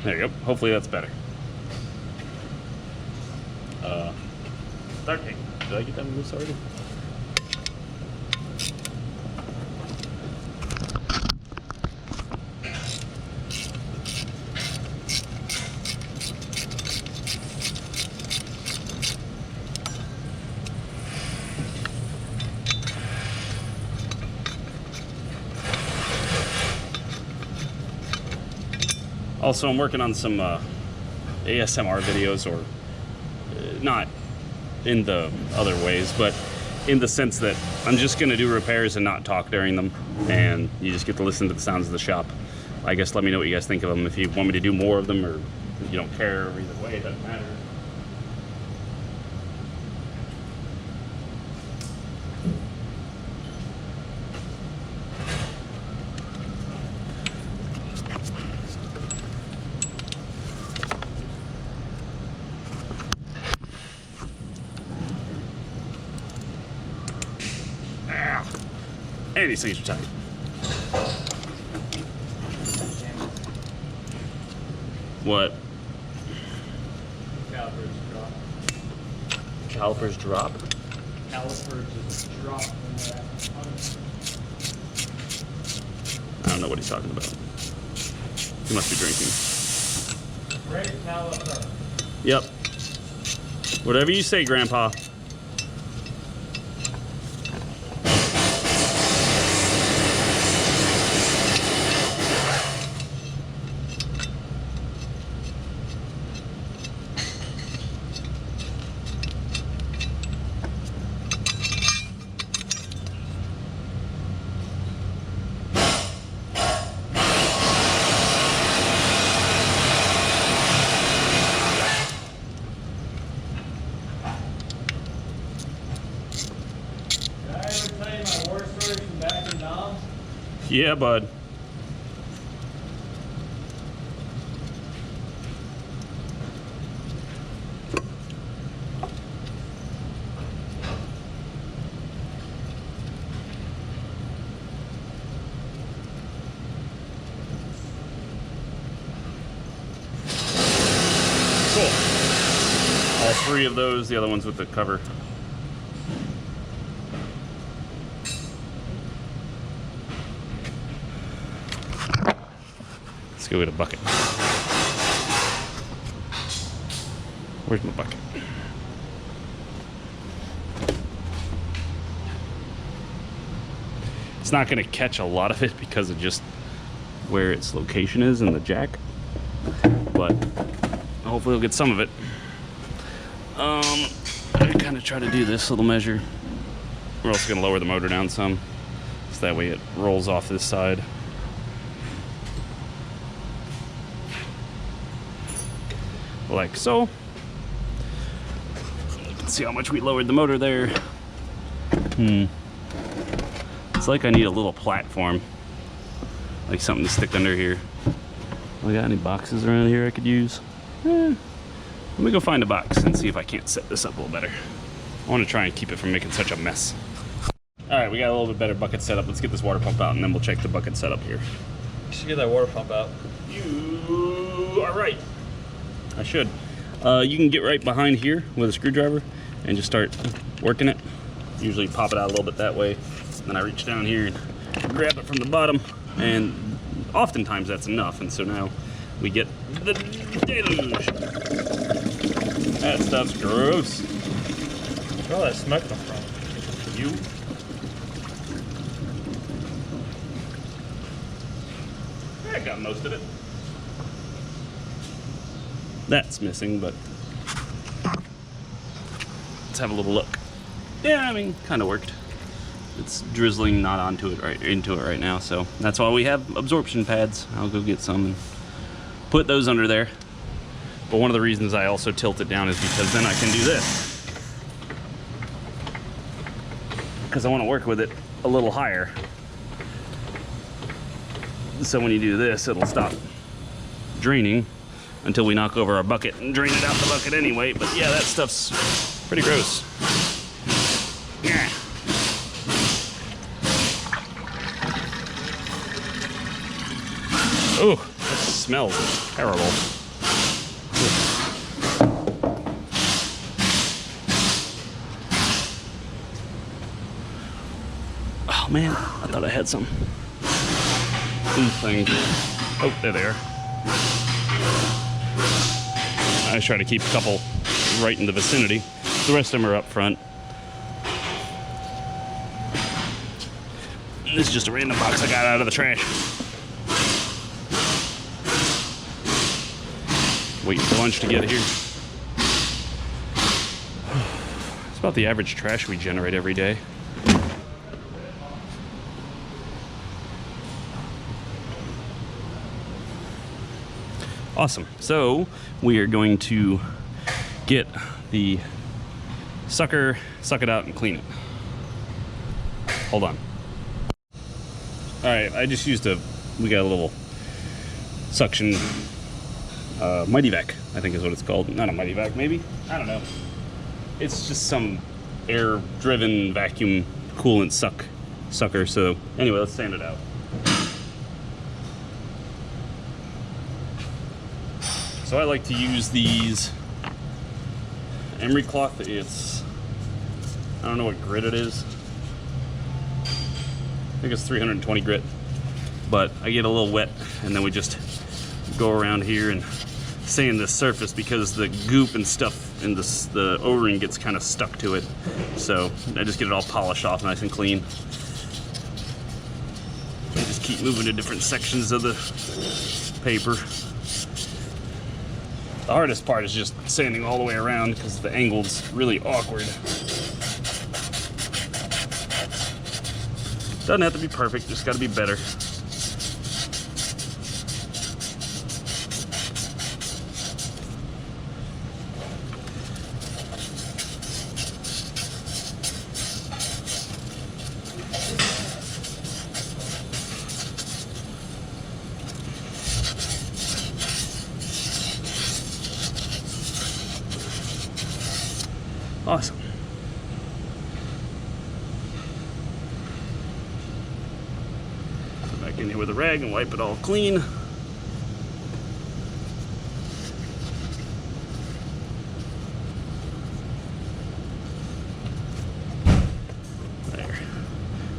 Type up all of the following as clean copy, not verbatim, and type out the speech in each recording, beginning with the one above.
There you go. Hopefully that's better. Start taking. Did I get them loose already? Also, I'm working on some ASMR videos, or not in the other ways, but in the sense that I'm just gonna do repairs and not talk during them, and you just get to listen to the sounds of the shop. I guess let me know what you guys think of them. If you want me to do more of them, or if you don't care, either way, it doesn't matter. And these things are tight. What? Calipers drop. Calipers drop? Calipers just drop. I don't know what he's talking about. He must be drinking. Brake caliper. Yep. Whatever you say, Grandpa. Yeah, bud. Cool. All three of those, the other ones with the cover. Let's go get a bucket. Where's my bucket? It's not going to catch a lot of it because of just where its location is in the jack, but hopefully we'll get some of it. I kind of try to do this little measure. We're also going to lower the motor down some, so that way it rolls off this side. Like so. You can see how much we lowered the motor there. It's like I need a little platform, like something to stick under here. We got any boxes around here I could use? Let me go find a box and see if I can't set this up a little better. I want to try and keep it from making such a mess. All right, we got a little bit better bucket set up. Let's get this water pump out and then we'll check the bucket setup here. You should get that water pump out. You are right. I should. You can get right behind here with a screwdriver and just start working it. Usually pop it out a little bit that way. Then I reach down here and grab it from the bottom, and oftentimes that's enough. And so now we get the deluge. That stuff's gross. Where all that smoke come from? You? I got most of it. That's missing, but let's have a little look. Yeah, I mean, kind of worked. It's drizzling not onto it into it right now, so that's why we have absorption pads. I'll go get some and put those under there. But one of the reasons I also tilt it down is because then I can do this. Because I want to work with it a little higher. So when you do this, it'll stop draining until we knock over our bucket and drain it out the bucket anyway. But yeah, that stuff's pretty gross. Yeah. Oh, that's smells terrible. Oh man, I thought I had some. These things. Oh, there they are. I try to keep a couple right in the vicinity. The rest of them are up front. This is just a random box I got out of the trash. Waiting for lunch to get here. It's about the average trash we generate every day. Awesome. So we are going to get the sucker, suck it out, and clean it. Hold on. All right, I just used we got a little suction Mighty Vac, I think is what it's called. Not a Mighty Vac, maybe? I don't know. It's just some air-driven vacuum coolant sucker. So anyway, let's sand it out. So I like to use these emery cloth. I don't know what grit it is. I think it's 320 grit, but I get a little wet, and then we just go around here and sand this surface because the goop and stuff in the O-ring gets kind of stuck to it. So I just get it all polished off nice and clean. I just keep moving to different sections of the paper. The hardest part is just sanding all the way around because the angle's really awkward. Doesn't have to be perfect, just got to be better. Awesome. Back in here with a rag and wipe it all clean. There.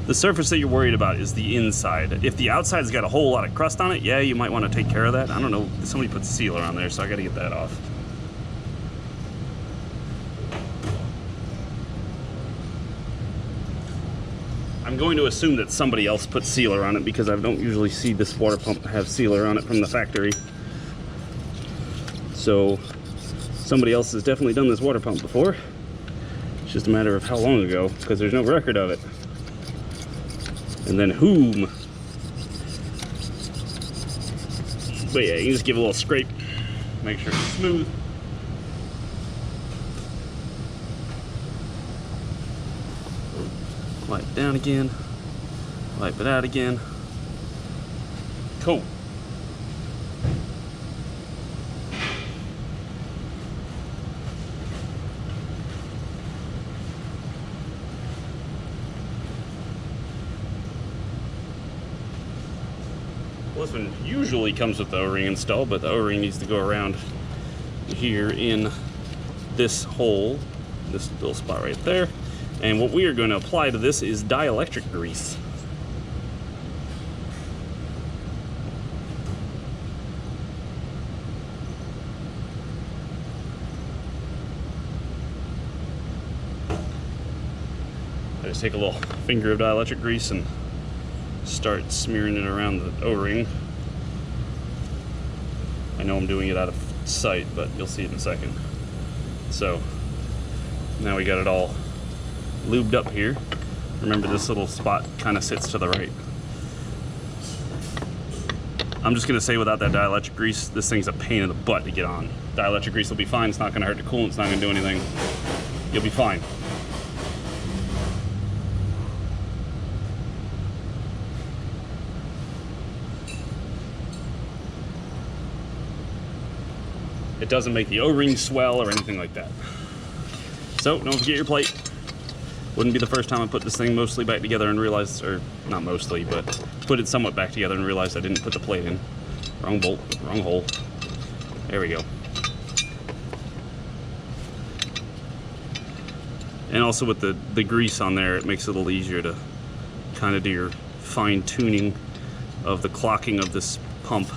The surface that you're worried about is the inside. If the outside's got a whole lot of crust on it, yeah, you might want to take care of that. I don't know, somebody put sealer on there, so I got to get that off. I'm going to assume that somebody else put sealer on it because I don't usually see this water pump have sealer on it from the factory. So somebody else has definitely done this water pump before. It's just a matter of how long ago because there's no record of it. And then whom. But yeah, you can just give it a little scrape. Make sure it's smooth. Wipe it down again, wipe it out again. Cool. Well, this one usually comes with the O-ring installed, but the O-ring needs to go around here in this hole, this little spot right there. And what we are going to apply to this is dielectric grease. I just take a little finger of dielectric grease and start smearing it around the O-ring. I know I'm doing it out of sight, but you'll see it in a second. So now we got it all lubed up here. Remember, this little spot kind of sits to the right. I'm just going to say, without that dielectric grease, this thing's a pain in the butt to get on. Dielectric grease will be fine. It's not going to hurt the coolant. It's not going to do anything. You'll be fine. It doesn't make the O-ring swell or anything like that. So don't forget your plate. Wouldn't be the first time I put this thing mostly back together and realized, or not mostly, but put it somewhat back together and realized I didn't put the plate in. Wrong bolt, wrong hole. There we go. And also with the grease on there, it makes it a little easier to kind of do your fine tuning of the clocking of this pump.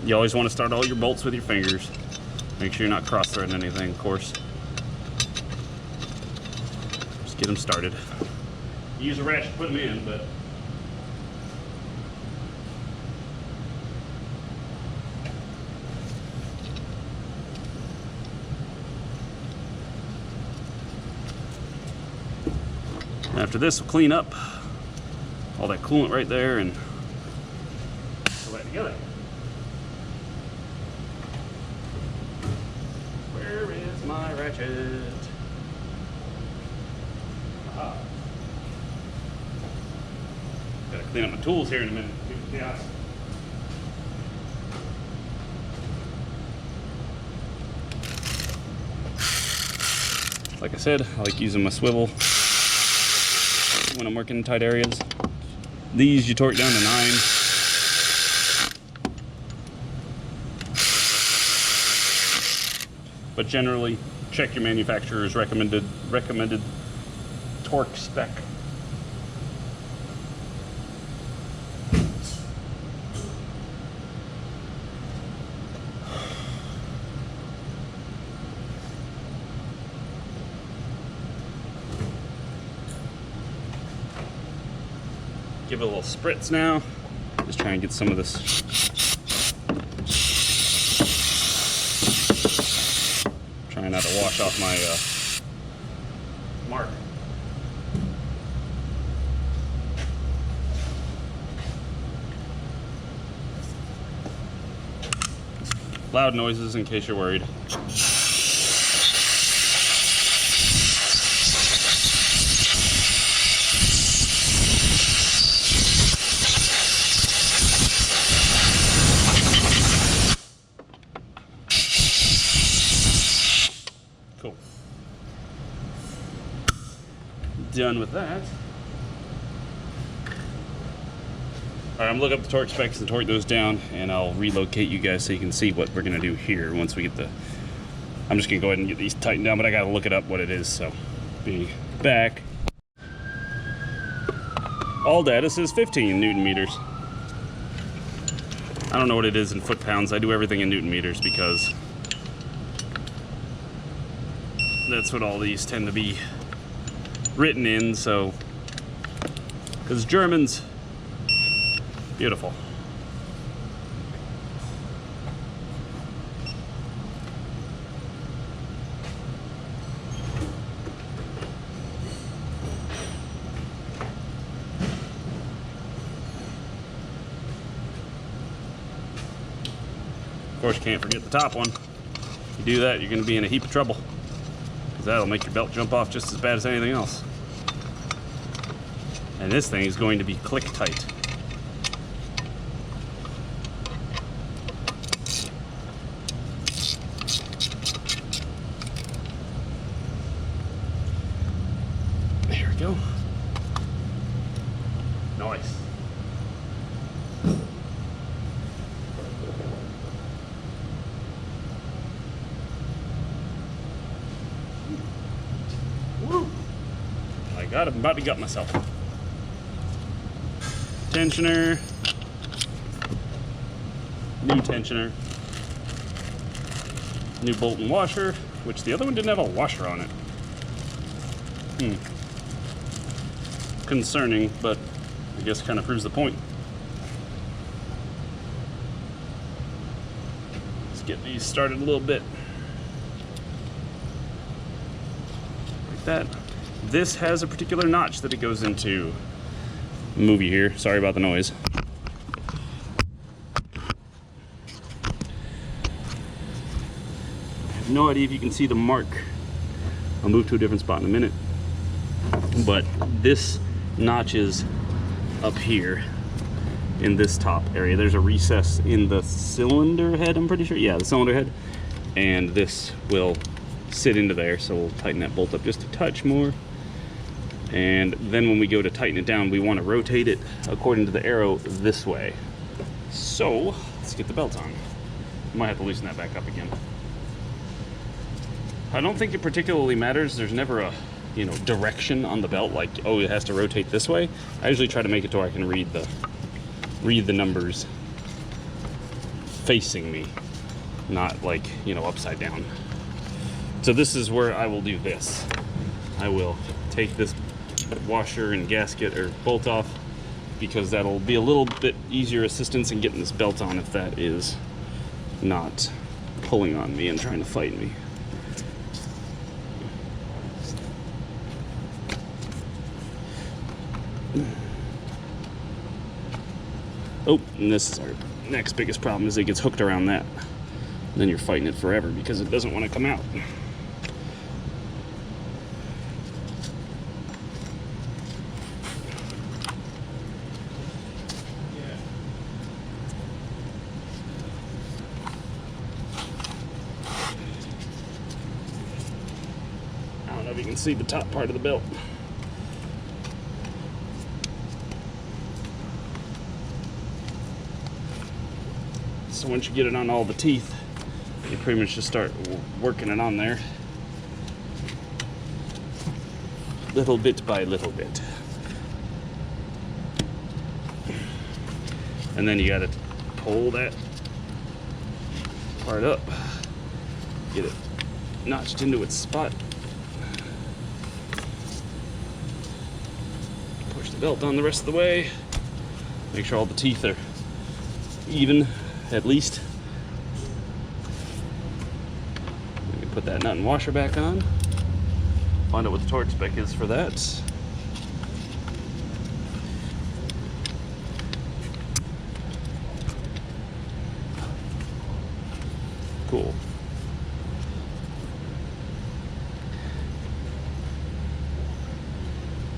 You always want to start all your bolts with your fingers. Make sure you're not cross-threading anything, of course. Just get them started. Use a wrench to put them in, but after this, we'll clean up all that coolant right there and pull that together. Where is my ratchet? Aha. Gotta clean up my tools here in a minute. Yeah. Like I said, I like using my swivel when I'm working in tight areas. These you torque down to 9. But generally, check your manufacturer's recommended torque spec. Give it a little spritz now. Just try and get some of this trying not to wash off my mark. Loud noises in case you're worried. Cool. Done with that. Alright, I'm looking up the torque specs and torque those down, and I'll relocate you guys so you can see what we're going to do here once we get the... I'm just going to go ahead and get these tightened down, but I got to look it up what it is, so be back. All data says 15 Newton meters. I don't know what it is in foot pounds. I do everything in Newton meters because that's what all these tend to be written in, so... Because Germans... Beautiful. Of course, you can't forget the top one. If you do that, you're going to be in a heap of trouble, because that'll make your belt jump off just as bad as anything else. And this thing is going to be click tight. There we go. Nice. Woo! My God, I'm about to gut myself. Tensioner. New tensioner. New bolt and washer, which the other one didn't have a washer on it. Concerning, but I guess kind of proves the point. Let's get these started a little bit. Like that. This has a particular notch that it goes into. Movie here, sorry about the noise. I have no idea if you can see the mark. I'll move to a different spot in a minute. But this notch is up here in this top area. There's a recess in the cylinder head, I'm pretty sure. Yeah, the cylinder head. And this will sit into there, so we'll tighten that bolt up just a touch more. And then when we go to tighten it down, we want to rotate it according to the arrow this way. So let's get the belt on. Might have to loosen that back up again. I don't think it particularly matters. There's never a, you know, direction on the belt, like, oh, it has to rotate this way. I usually try to make it to where I can read the numbers facing me, not like, you know, upside down. So this is where I will do this. I will take this washer and gasket or bolt off, because that'll be a little bit easier assistance in getting this belt on if that is not pulling on me and trying to fight me. Oh, and this is our next biggest problem, is it gets hooked around that. Then you're fighting it forever because it doesn't want to come out. I don't know if you can see the top part of the belt. So once you get it on all the teeth, you pretty much just start working it on there, little bit by little bit. And then you gotta pull that part up, get it notched into its spot. Push the belt on the rest of the way. Make sure all the teeth are even, at least. We can put that nut and washer back on. Find out what the torque spec is for that. Cool.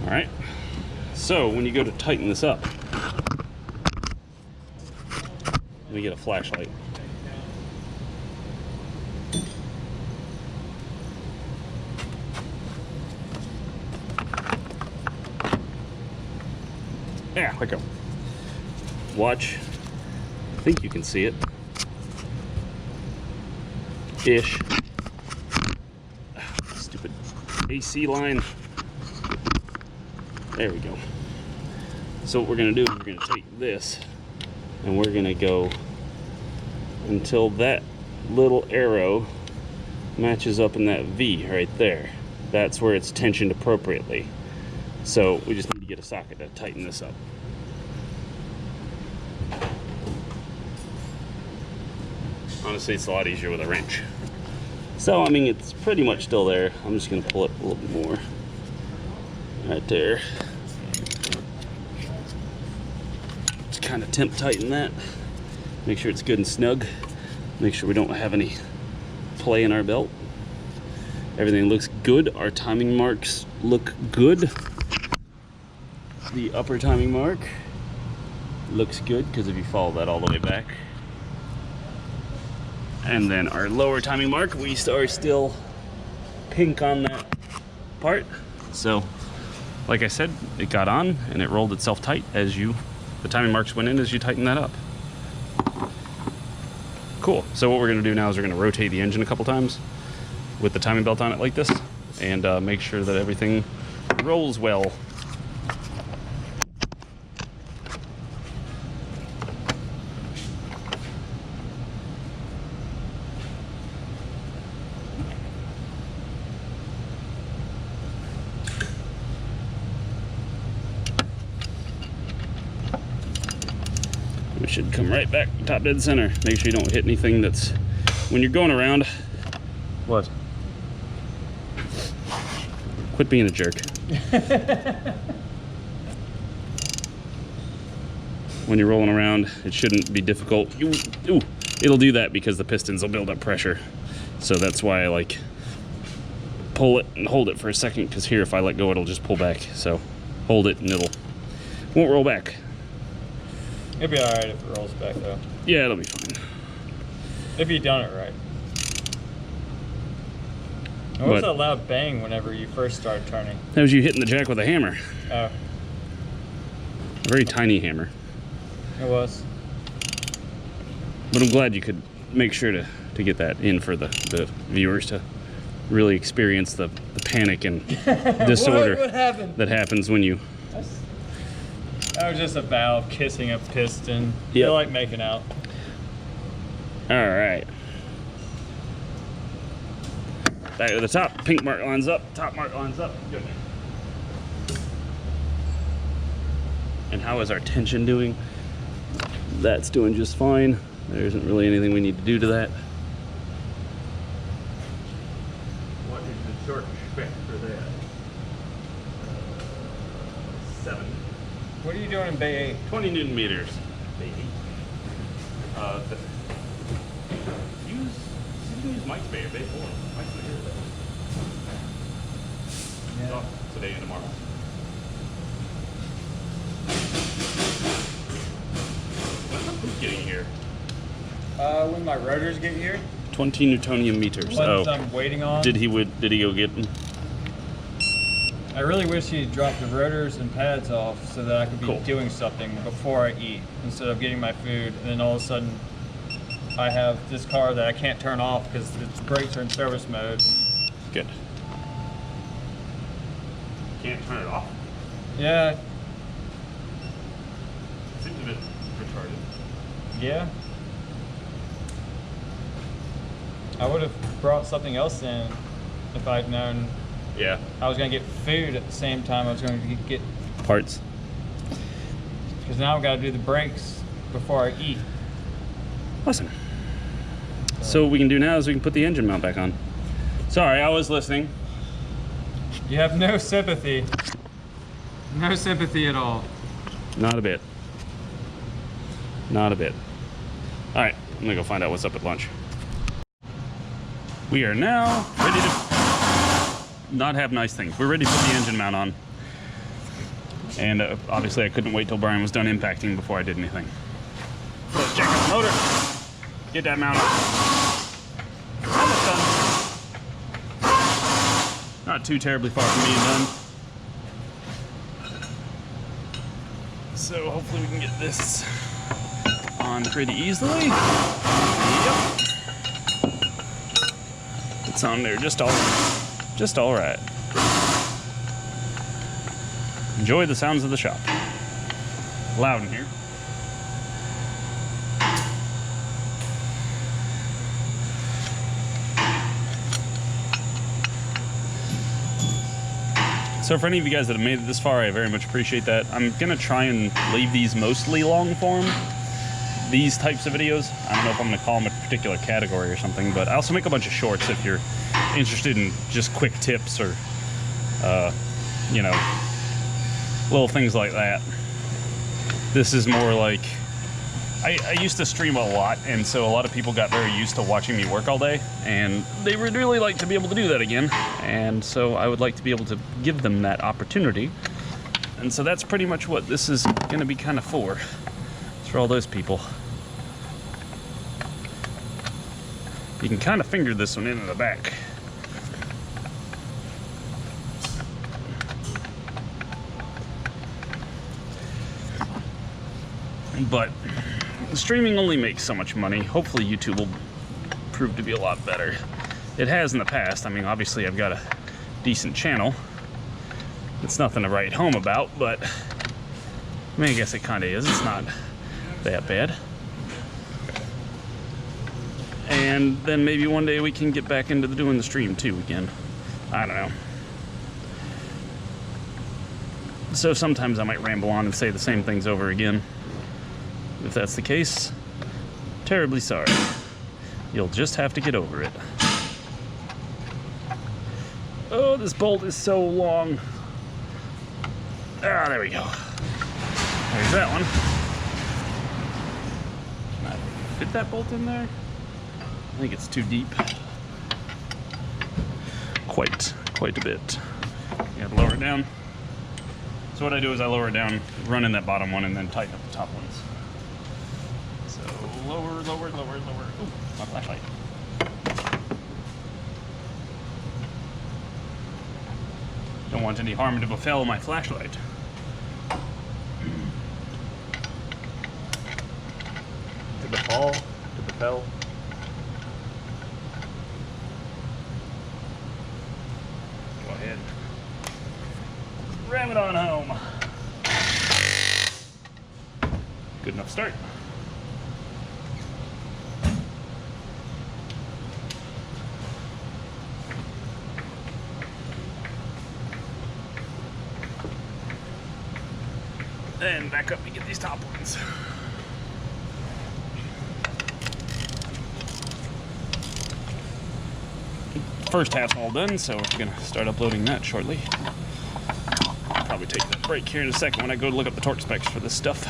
All right. So when you go to tighten this up, let me get a flashlight. Yeah, there we go. Watch. I think you can see it. Ish. Stupid AC line. There we go. So what we're gonna do is we're gonna take this and we're gonna go until that little arrow matches up in that V right there. That's where it's tensioned appropriately. So we just need to get a socket to tighten this up. Honestly, it's a lot easier with a wrench. So, I mean, it's pretty much still there. I'm just gonna pull it a little bit more. Right there. Just kind of temp tighten that. Make sure it's good and snug. Make sure we don't have any play in our belt. Everything looks good. Our timing marks look good. The upper timing mark looks good because if you follow that all the way back. And then our lower timing mark, we are still pink on that part. So, like I said, it got on and it rolled itself tight as the timing marks went in as you tighten that up. Cool. So what we're gonna do now is we're gonna rotate the engine a couple times with the timing belt on it like this and make sure that everything rolls well. It should come right back top dead center. Make sure you don't hit anything that's, when you're going around. What? Quit being a jerk. When you're rolling around, it shouldn't be difficult. Ooh, it'll do that because the pistons will build up pressure. So that's why I like pull it and hold it for a second, because here if I let go it'll just pull back. So hold it and won't roll back. It'll be alright if it rolls back though. Yeah, it'll be fine. If you've done it right. What was that loud bang whenever you first started turning? That was you hitting the jack with a hammer. Oh. A very tiny hammer. It was. But I'm glad you could make sure to get that in for the viewers to really experience the panic and disorder what happened? that happens when you... That was just a valve kissing a piston. Yep. Feel like making out. All right. Back to the top. Pink mark lines up. Top mark lines up. Good. And how is our tension doing? That's doing just fine. There isn't really anything we need to do to that. What is the short spec for that? 7. What are you doing in Bay 8? 20 Newton meters, baby. Use Mike's Bay or Bay 4. Mike's not here today. He's off today and tomorrow. When's the poop getting here? When my rotors get here. 20 Newtonian meters. Ones I'm waiting on. Did he go get them? I really wish he'd drop the rotors and pads off so that I could be doing something before I eat instead of getting my food and then all of a sudden I have this car that I can't turn off because its brakes are in service mode. Good. Can't turn it off? Yeah. It seems a bit retarded. Yeah. I would have brought something else in if I'd known. Yeah. I was going to get food at the same time I was going to get Parts. because now I've got to do the brakes before I eat. Awesome. So what we can do now is we can put the engine mount back on. Sorry, I was listening. You have no sympathy. No sympathy at all. Not a bit. Not a bit. All right, I'm gonna go find out what's up at lunch. We are now ready to not have nice things. We're ready to put the engine mount on. And obviously I couldn't wait till Brian was done impacting before I did anything. So let's check out the motor. Get that mount on. Almost done. Not too terribly far from being done. So hopefully we can get this on pretty easily. Yep. It's on there just all right. Enjoy the sounds of the shop. Loud in here. So for any of you guys that have made it this far, I very much appreciate that. I'm gonna try and leave these mostly long form, these types of videos. I don't know if I'm gonna call them a particular category or something, but I also make a bunch of shorts if you're interested in just quick tips or, you know, little things like that. This is more like, I used to stream a lot, and so a lot of people got very used to watching me work all day, and they would really like to be able to do that again. And so I would like to be able to give them that opportunity. And so that's pretty much what this is going to be kind of for. It's for all those people. You can kind of finger this one into the back. But streaming only makes so much money. Hopefully YouTube will prove to be a lot better. It has in the past. I mean, obviously I've got a decent channel. It's nothing to write home about, but I mean, I guess it kind of is. It's not that bad. And then maybe one day we can get back into doing the stream too again. I don't know. So sometimes I might ramble on and say the same things over again. If that's the case, terribly sorry. You'll just have to get over it. Oh, this bolt is so long. Ah, there we go. There's that one. Can I fit that bolt in there? I think it's too deep. Quite a bit. You gotta lower it down. So what I do is I lower it down, run in that bottom one, and then tighten up the top ones. So lower. Ooh, my flashlight. Don't want any harm to befall my flashlight. To befall? To befell? Go ahead. Ram it on home. Good enough start. And back up and get these top ones. First half's all done, so we're gonna start uploading that shortly. I'll probably take a break here in a second when I go to look up the torque specs for this stuff.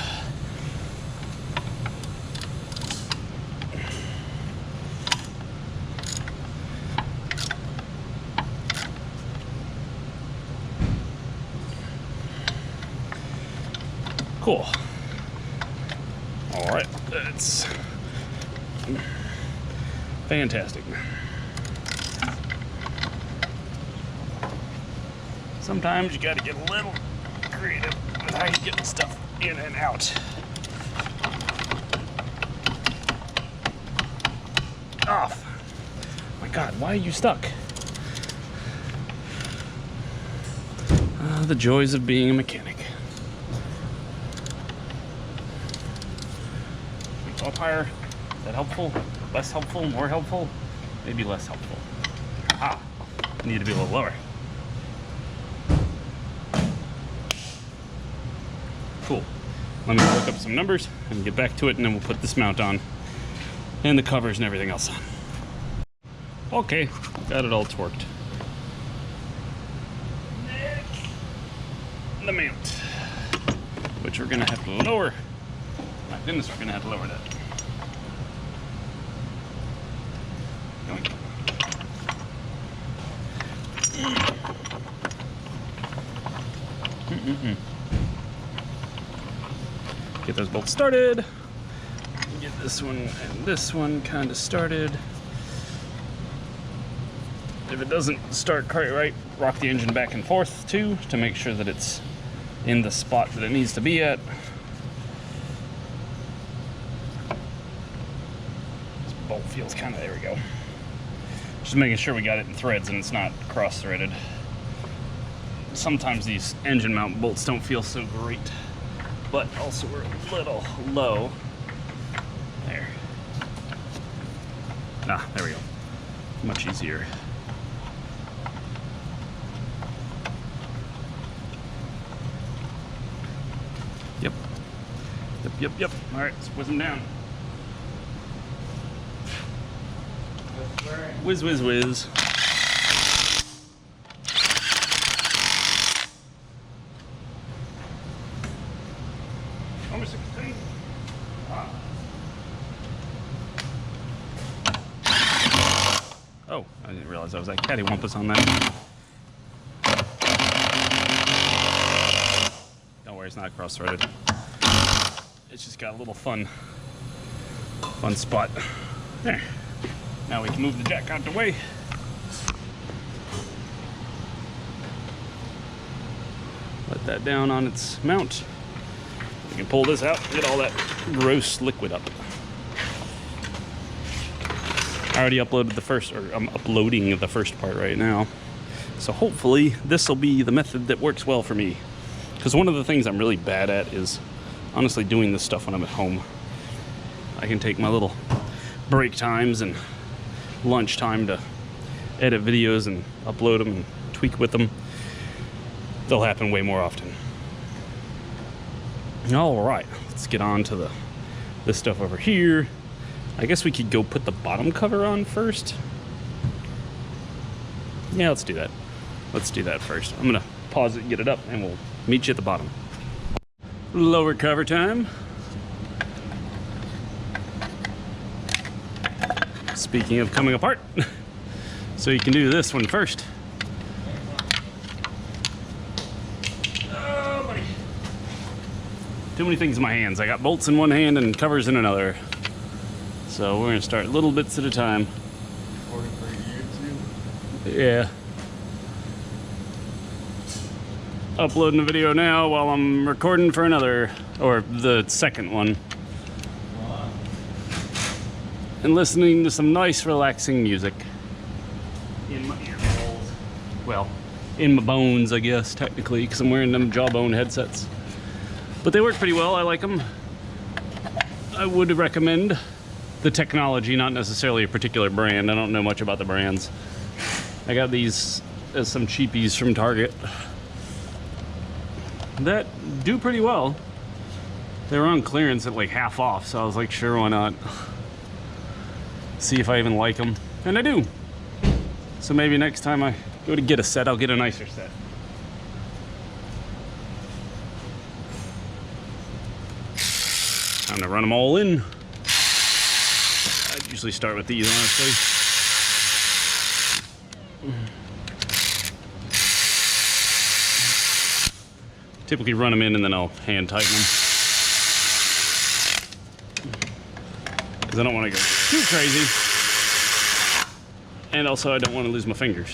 Cool. All right, that's fantastic. Sometimes you gotta get a little creative with how you get stuff in and out. Off. My God, why are you stuck? The joys of being a mechanic. Up higher. Is that helpful? Less helpful? More helpful? Maybe less helpful. Ah, need to be a little lower. Cool. Let me look up some numbers and get back to it, and then we'll put this mount on and the covers and everything else on. Okay, got it all torqued. Next, the mount, which we're gonna have to lower. My goodness, we're gonna have to lower that. Get those bolts started. Get this one and this one kind of started. If it doesn't start quite right, rock the engine back and forth too to make sure that it's in the spot that it needs to be at. This bolt feels kind of, there we go. Just making sure we got it in threads and it's not cross-threaded. Sometimes these engine mount bolts don't feel so great, but also we're a little low. There. Ah, there we go. Much easier. Yep. Yep. All right, let's whiz them down. Whiz, whiz, whiz. Number 16. Oh, I didn't realize I was like cattywampus on that. Don't worry, it's not cross-threaded. It's just got a little fun spot. There. Now we can move the jack out the way. Let that down on its mount. We can pull this out and get all that gross liquid up. I already uploaded the first, or I'm uploading the first part right now. So hopefully this will be the method that works well for me. Because one of the things I'm really bad at is honestly doing this stuff when I'm at home. I can take my little break times and lunch time to edit videos and upload them and tweak with them. They'll happen way more often. All right, let's get on to this stuff over here. I guess we could go put the bottom cover on first. Yeah, let's do that. Let's do that first. I'm gonna pause it and get it up and we'll meet you at the bottom. Lower cover time. Speaking of coming apart, so you can do this one first. Oh, buddy. Too many things in my hands. I got bolts in one hand and covers in another. So we're gonna start little bits at a time. Yeah. uploading a video now while I'm recording for another, or the second one. And listening to some nice relaxing music. In my ear holes. Well, in my bones, I guess, technically, because I'm wearing them Jawbone headsets. But they work pretty well, I like them. I would recommend the technology, not necessarily a particular brand. I don't know much about the brands. I got these as some cheapies from Target that do pretty well. They were on clearance at like half off, so I was like, sure, why not? See if I even like them. And I do. So maybe next time I go to get a set, I'll get a nicer set. Time to run them all in. I'd usually start with these, honestly. Typically run them in and then I'll hand tighten them. Because I don't want to go too crazy. And also I don't want to lose my fingers.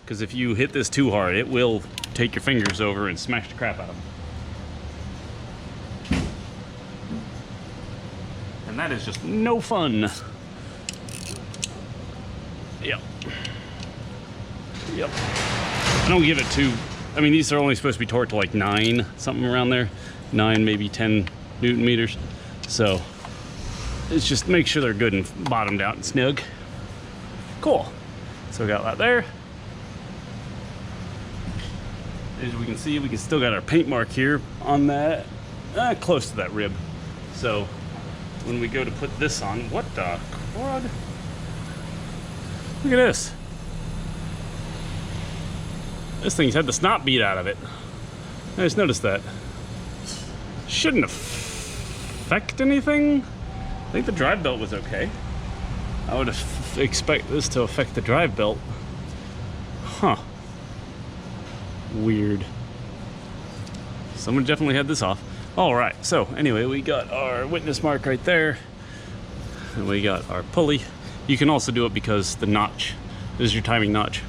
Because if you hit this too hard, it will take your fingers over and smash the crap out of them. And that is just no fun. Yep. Yep. I don't give it too, I mean, these are only supposed to be torqued to like 9, something around there. 9, maybe 10 Newton meters. So it's just make sure they're good and bottomed out and snug. Cool. So we got that there. As we can see, we can still got our paint mark here on that, close to that rib. So when we go to put this on, what the crud? Look at this. This thing's had the snot beat out of it. I just noticed that. Shouldn't affect anything. I think the drive belt was okay. I would expect this to affect the drive belt. Huh. Weird. Someone definitely had this off. All right, so anyway, we got our witness mark right there. And we got our pulley. You can also do it because the notch, this is your timing notch.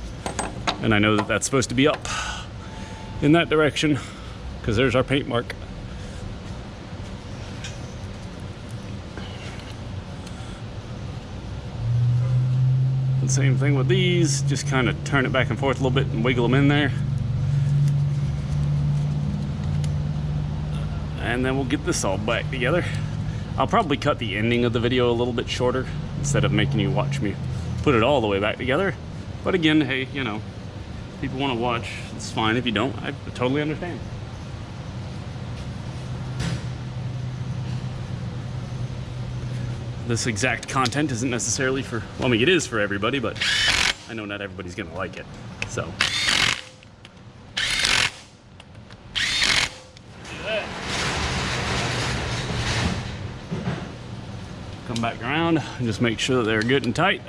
And I know that that's supposed to be up in that direction because there's our paint mark. And same thing with these, just kind of turn it back and forth a little bit and wiggle them in there. And then we'll get this all back together. I'll probably cut the ending of the video a little bit shorter instead of making you watch me put it all the way back together. But again, hey, you know, people want to watch, it's fine. If you don't, I totally understand. This exact content isn't necessarily for, well, I mean, it is for everybody, but I know not everybody's gonna like it, so. Come back around and just make sure that they're good and tight.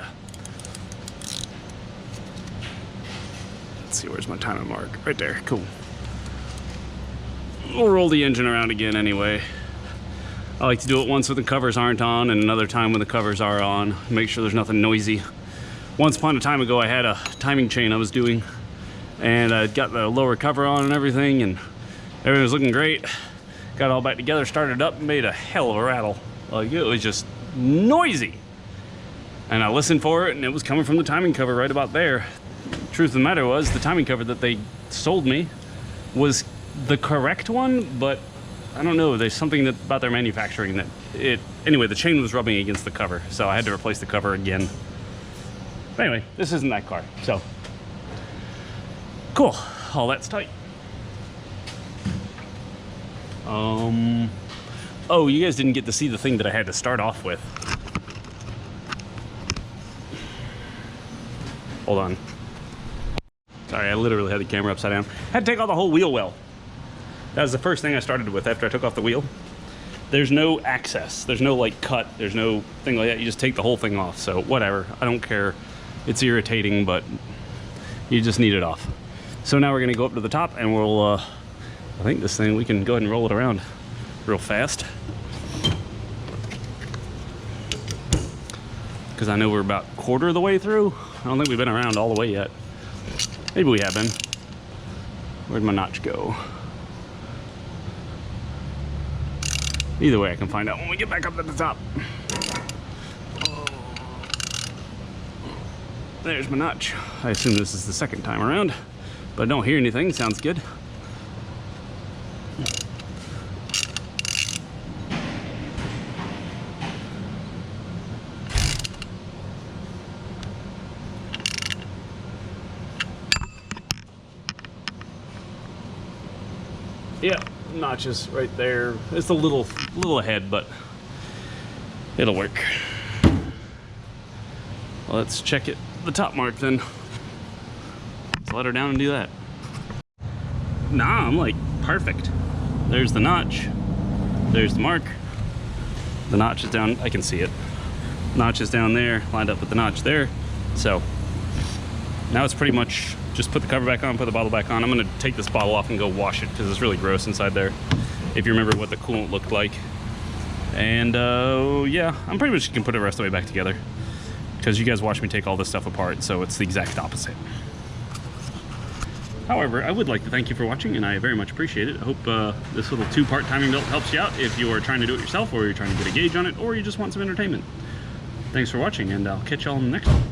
Let's see, where's my timing mark? Right there, cool. We'll roll the engine around again anyway. I like to do it once when the covers aren't on and another time when the covers are on. Make sure there's nothing noisy. Once upon a time ago, I had a timing chain I was doing and I got the lower cover on and everything and everything was looking great. Got it all back together, started up and made a hell of a rattle. Like, it was just noisy. And I listened for it and it was coming from the timing cover right about there. Truth of the matter was, the timing cover that they sold me was the correct one, but I don't know, there's something that, about their manufacturing that anyway, the chain was rubbing against the cover, so I had to replace the cover again. But anyway, this isn't that car, so. Cool, all that's tight. Oh, you guys didn't get to see the thing that I had to start off with. Hold on. Sorry, I literally had the camera upside down. Had to take out the whole wheel well. That was the first thing I started with after I took off the wheel. There's no access. There's no like cut. There's no thing like that. You just take the whole thing off. So whatever, I don't care. It's irritating, but you just need it off. So now we're gonna go up to the top and we'll, I think this thing, we can go ahead and roll it around real fast. Because I know we're about a quarter of the way through. I don't think we've been around all the way yet. Maybe we have been. Where'd my notch go? Either way, I can find out when we get back up at the top. There's my notch. I assume this is the second time around, but I don't hear anything. Sounds good. Yeah, notches right there. It's a little ahead, but it'll work. Well, let's check it. The top mark then. Let's let her down and do that. Nah, I'm like perfect. There's the notch. There's the mark. The notch is down. I can see it. Notch is down there, lined up with the notch there. So now it's pretty much just put the cover back on, put the bottle back on. I'm gonna take this bottle off and go wash it because it's really gross inside there. If you remember what the coolant looked like. And yeah, I'm pretty much just gonna put it the rest of the way back together because you guys watch me take all this stuff apart, so it's the exact opposite. However, I would like to thank you for watching, and I very much appreciate it. I hope this little two-part timing belt helps you out if you are trying to do it yourself, or you're trying to get a gauge on it, or you just want some entertainment. Thanks for watching, and I'll catch y'all in the next one.